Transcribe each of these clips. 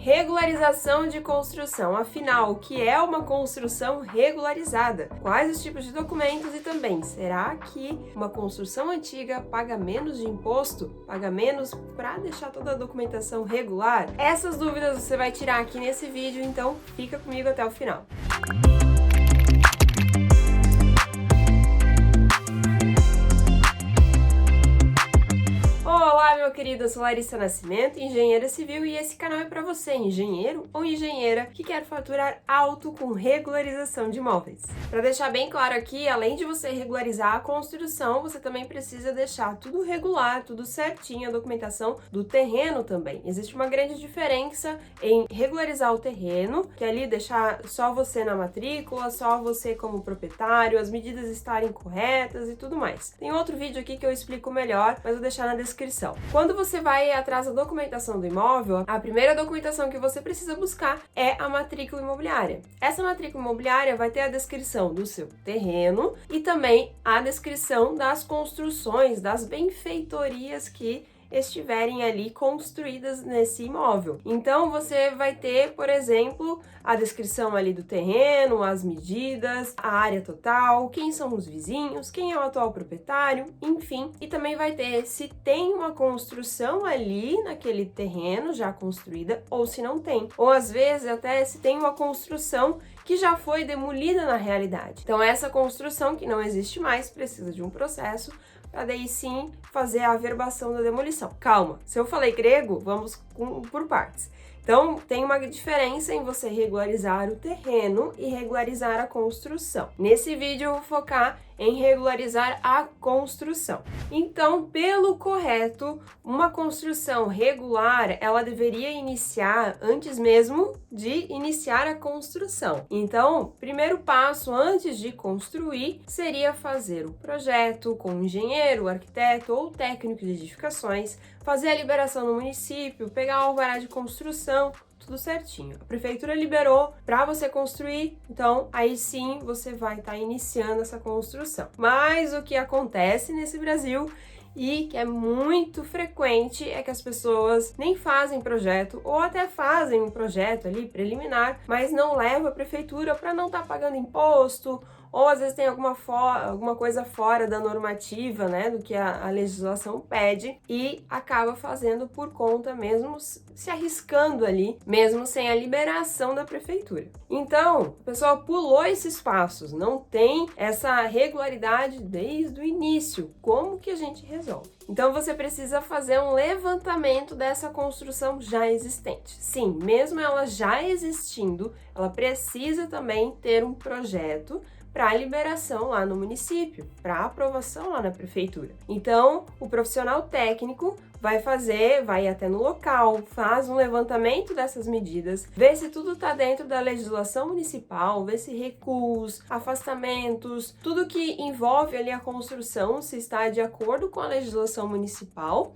Regularização de construção. Afinal, o que é uma construção regularizada? Quais os tipos de documentos e também, será que uma construção antiga paga menos de imposto? Paga menos para deixar toda a documentação regular? Essas dúvidas você vai tirar aqui nesse vídeo, então fica comigo até o final. Olá, meu querido, eu sou Larissa Nascimento, engenheira civil, e esse canal é para você, engenheiro ou engenheira que quer faturar alto com regularização de imóveis. Para deixar bem claro aqui, além de você regularizar a construção, você também precisa deixar tudo regular, tudo certinho, a documentação do terreno também. Existe uma grande diferença em regularizar o terreno, que é ali deixar só você na matrícula, só você como proprietário, as medidas estarem corretas e tudo mais. Tem outro vídeo aqui que eu explico melhor, mas vou deixar na descrição. Quando você vai atrás da documentação do imóvel, a primeira documentação que você precisa buscar é a matrícula imobiliária. Essa matrícula imobiliária vai ter a descrição do seu terreno e também a descrição das construções, das benfeitorias que estiverem ali construídas nesse imóvel. Então você vai ter, por exemplo, a descrição ali do terreno, as medidas, a área total, quem são os vizinhos, quem é o atual proprietário, enfim. E também vai ter se tem uma construção ali naquele terreno já construída ou se não tem. Ou às vezes até se tem uma construção que já foi demolida na realidade. Então essa construção que não existe mais precisa de um processo para daí sim fazer a averbação da demolição. Calma, se eu falei grego, vamos por partes. Então, tem uma diferença em você regularizar o terreno e regularizar a construção. Nesse vídeo eu vou focar em regularizar a construção. Então, pelo correto, uma construção regular, ela deveria iniciar antes mesmo de iniciar a construção. Então, primeiro passo antes de construir seria fazer o projeto com o engenheiro, o arquiteto ou técnico de edificações, fazer a liberação no município, pegar o alvará de construção, tudo certinho. A prefeitura liberou para você construir, então aí sim você vai estar iniciando essa construção. Mas o que acontece nesse Brasil e que é muito frequente é que as pessoas nem fazem projeto ou até fazem um projeto ali preliminar, mas não leva a prefeitura para não estar pagando imposto, ou às vezes tem alguma coisa fora da normativa, né, do que a legislação pede e acaba fazendo por conta mesmo, se arriscando ali, mesmo sem a liberação da prefeitura. Então, a pessoa pulou esses passos, não tem essa regularidade desde o início. Como que a gente resolve? Então, você precisa fazer um levantamento dessa construção já existente. Sim, mesmo ela já existindo, ela precisa também ter um projeto para liberação lá no município, para aprovação lá na prefeitura. Então, o profissional técnico vai até no local, faz um levantamento dessas medidas, vê se tudo está dentro da legislação municipal, vê se recuos, afastamentos, tudo que envolve ali a construção, se está de acordo com a legislação municipal,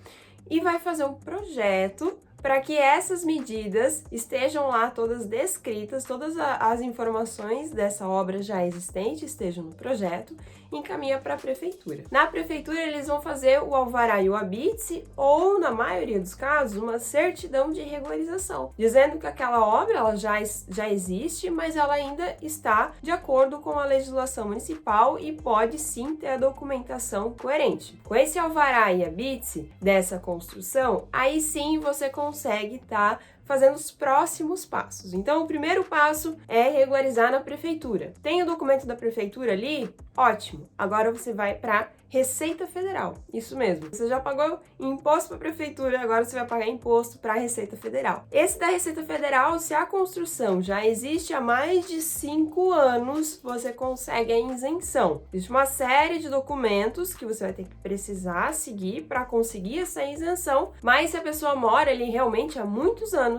e vai fazer um projeto para que essas medidas estejam lá todas descritas, todas as informações dessa obra já existente estejam no projeto, e encaminha para a prefeitura. Na prefeitura eles vão fazer o alvará e o habite, ou na maioria dos casos, uma certidão de regularização, dizendo que aquela obra ela já existe, mas ela ainda está de acordo com a legislação municipal e pode sim ter a documentação coerente. Com esse alvará e habite dessa construção, aí sim você consegue estar fazendo os próximos passos. Então, o primeiro passo é regularizar na prefeitura. Tem o documento da prefeitura ali? Ótimo! Agora você vai para Receita Federal. Isso mesmo. Você já pagou imposto para a prefeitura, agora você vai pagar imposto para a Receita Federal. Esse da Receita Federal, se a construção já existe há mais de 5 anos, você consegue a isenção. Existe uma série de documentos que você vai ter que precisar seguir para conseguir essa isenção, mas se a pessoa mora ali realmente há muitos anos,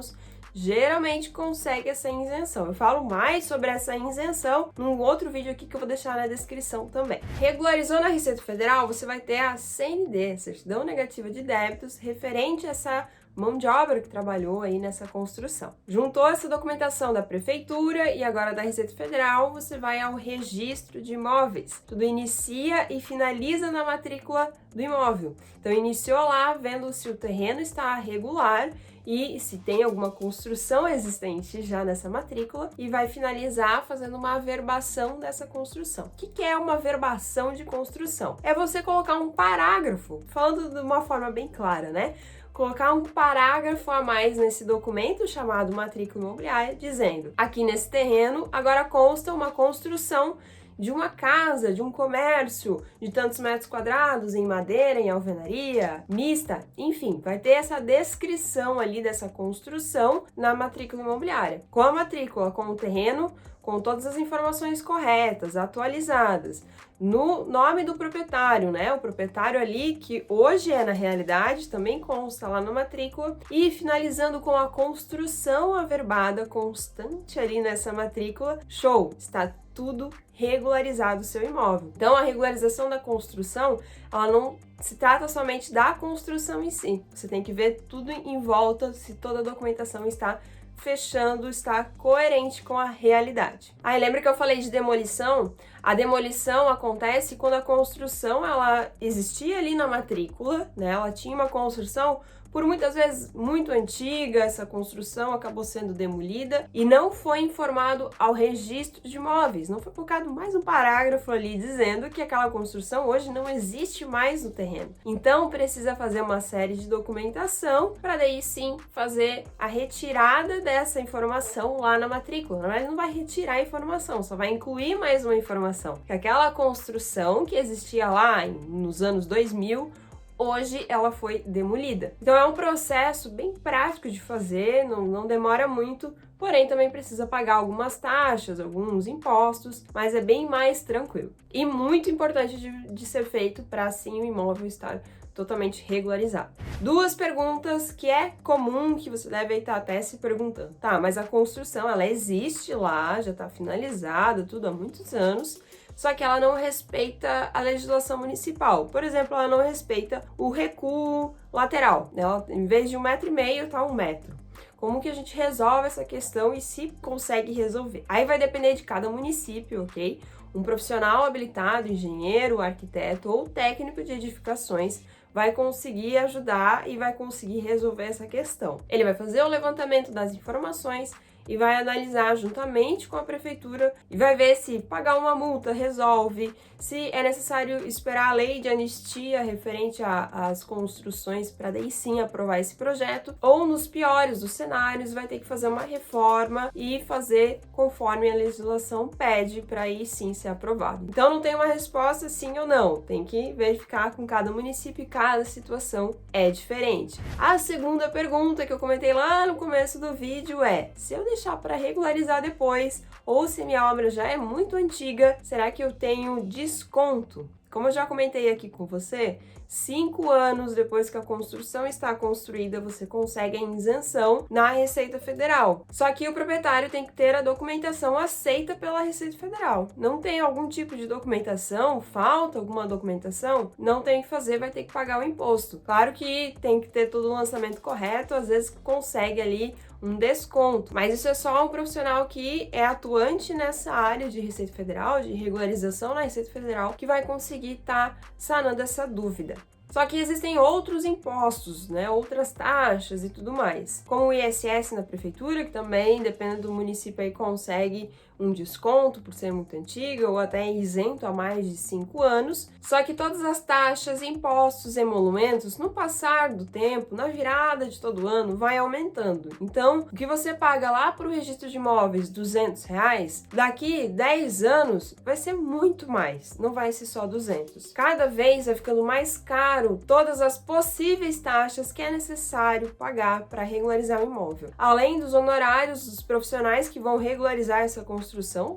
geralmente consegue essa isenção. Eu falo mais sobre essa isenção num outro vídeo aqui que eu vou deixar na descrição também. Regularizou na Receita Federal, você vai ter a CND, Certidão Negativa de Débitos, referente a essa mão de obra que trabalhou aí nessa construção. Juntou essa documentação da prefeitura e agora da Receita Federal, você vai ao registro de imóveis. Tudo inicia e finaliza na matrícula do imóvel. Então, iniciou lá vendo se o terreno está regular e se tem alguma construção existente já nessa matrícula e vai finalizar fazendo uma averbação dessa construção. O que é uma averbação de construção? É você colocar um parágrafo, falando de uma forma bem clara, né? Colocar um parágrafo a mais nesse documento chamado matrícula imobiliária, dizendo: aqui nesse terreno agora consta uma construção de uma casa, de um comércio, de tantos metros quadrados, em madeira, em alvenaria, mista, enfim, vai ter essa descrição ali dessa construção na matrícula imobiliária. Com a matrícula, com o terreno, com todas as informações corretas, atualizadas, no nome do proprietário, né? O proprietário ali, que hoje é na realidade, também consta lá na matrícula, e finalizando com a construção averbada constante ali nessa matrícula, show! Está tudo regularizado o seu imóvel. Então, a regularização da construção, ela não se trata somente da construção em si. Você tem que ver tudo em volta, se toda a documentação está fechando, está coerente com a realidade. Aí lembra que eu falei de demolição? A demolição acontece quando a construção ela existia ali na matrícula, né? Ela tinha uma construção por muitas vezes muito antiga, essa construção acabou sendo demolida e não foi informado ao registro de imóveis. Não foi colocado mais um parágrafo ali dizendo que aquela construção hoje não existe mais no terreno. Então precisa fazer uma série de documentação para daí sim fazer a retirada dessa informação lá na matrícula. Mas não vai retirar a informação, só vai incluir mais uma informação. Que aquela construção que existia lá nos anos 2000, hoje ela foi demolida. Então é um processo bem prático de fazer, não demora muito, porém também precisa pagar algumas taxas, alguns impostos, mas é bem mais tranquilo. E muito importante de ser feito para assim o imóvel estar totalmente regularizado. Duas perguntas que é comum, que você deve estar até se perguntando. Tá, mas a construção, ela existe lá, já está finalizada, tudo há muitos anos, só que ela não respeita a legislação municipal. Por exemplo, ela não respeita o recuo lateral. Ela, em vez de 1,5 m, tá 1 metro. Como que a gente resolve essa questão e se consegue resolver? Aí vai depender de cada município, ok? Um profissional habilitado, engenheiro, arquiteto ou técnico de edificações vai conseguir ajudar e vai conseguir resolver essa questão. Ele vai fazer o levantamento das informações e vai analisar juntamente com a prefeitura e vai ver se pagar uma multa resolve, se é necessário esperar a lei de anistia referente às construções para daí sim aprovar esse projeto, ou nos piores dos cenários vai ter que fazer uma reforma e fazer conforme a legislação pede para aí sim ser aprovado. Então não tem uma resposta sim ou não, tem que verificar com cada município e cada situação é diferente. A segunda pergunta que eu comentei lá no começo do vídeo é: se eu deixar para regularizar depois, ou se minha obra já é muito antiga, será que eu tenho desconto? Como eu já comentei aqui com você, 5 anos depois que a construção está construída, você consegue a isenção na Receita Federal. Só que o proprietário tem que ter a documentação aceita pela Receita Federal. Não tem algum tipo de documentação, falta alguma documentação, não tem que fazer, vai ter que pagar o imposto. Claro que tem que ter todo o lançamento correto, às vezes consegue ali um desconto, mas isso é só um profissional que é atuante nessa área de Receita Federal, de regularização na Receita Federal, que vai conseguir estar sanando essa dúvida. Só que existem outros impostos, né, outras taxas e tudo mais, como o ISS na prefeitura, que também, dependendo do município, aí consegue um desconto por ser muito antiga ou até isento há mais de 5 anos. Só que todas as taxas, impostos e emolumentos, no passar do tempo, na virada de todo ano, vai aumentando. Então, o que você paga lá para o registro de imóveis, R$200, daqui 10 anos vai ser muito mais, não vai ser só 200. Cada vez vai ficando mais caro todas as possíveis taxas que é necessário pagar para regularizar o imóvel. Além dos honorários dos profissionais que vão regularizar essa construção,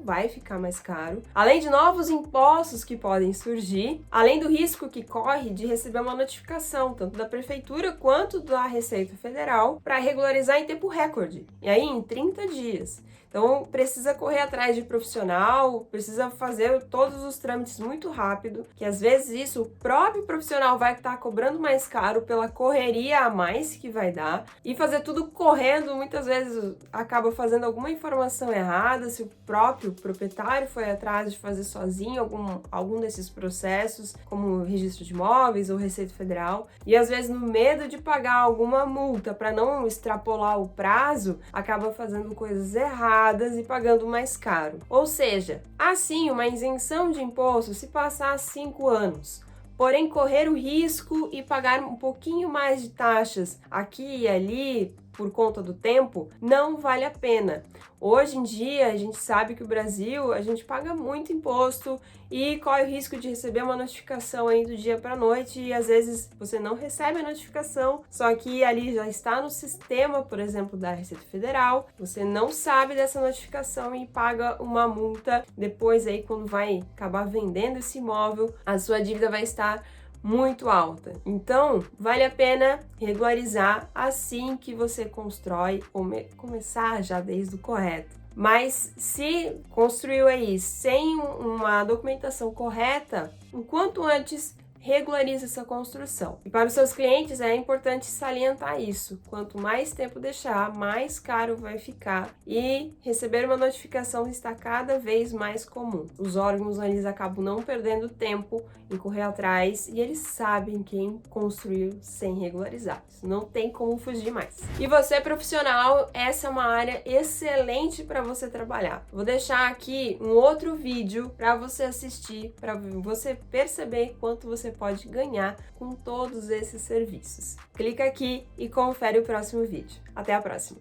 vai ficar mais caro. Além de novos impostos que podem surgir, além do risco que corre de receber uma notificação, tanto da prefeitura quanto da Receita Federal, para regularizar em tempo recorde, e aí em 30 dias. Então, precisa correr atrás de profissional, precisa fazer todos os trâmites muito rápido, que às vezes isso o próprio profissional vai vai estar cobrando mais caro pela correria a mais que vai dar, e fazer tudo correndo muitas vezes acaba fazendo alguma informação errada, se o próprio proprietário foi atrás de fazer sozinho algum desses processos, como registro de imóveis ou Receita Federal, e às vezes no medo de pagar alguma multa para não extrapolar o prazo, acaba fazendo coisas erradas e pagando mais caro. Ou seja, assim, uma isenção de imposto se passar 5 anos, porém correr o risco e pagar um pouquinho mais de taxas aqui e ali por conta do tempo, não vale a pena. Hoje em dia, a gente sabe que o Brasil, a gente paga muito imposto e corre o risco de receber uma notificação aí do dia para noite e às vezes você não recebe a notificação, só que ali já está no sistema, por exemplo, da Receita Federal, você não sabe dessa notificação e paga uma multa. Depois aí, quando vai acabar vendendo esse imóvel, a sua dívida vai estar muito alta. Então, vale a pena regularizar assim que você constrói ou começar já desde o correto. Mas se construiu aí sem uma documentação correta, o quanto antes regularize essa construção. E para os seus clientes é importante salientar isso. Quanto mais tempo deixar, mais caro vai ficar e receber uma notificação está cada vez mais comum. Os órgãos eles acabam não perdendo tempo em correr atrás e eles sabem quem construiu sem regularizar. Isso não tem como fugir mais. E você, profissional, essa é uma área excelente para você trabalhar. Vou deixar aqui um outro vídeo para você assistir, para você perceber quanto você pode ganhar com todos esses serviços. Clica aqui e confere o próximo vídeo. Até a próxima!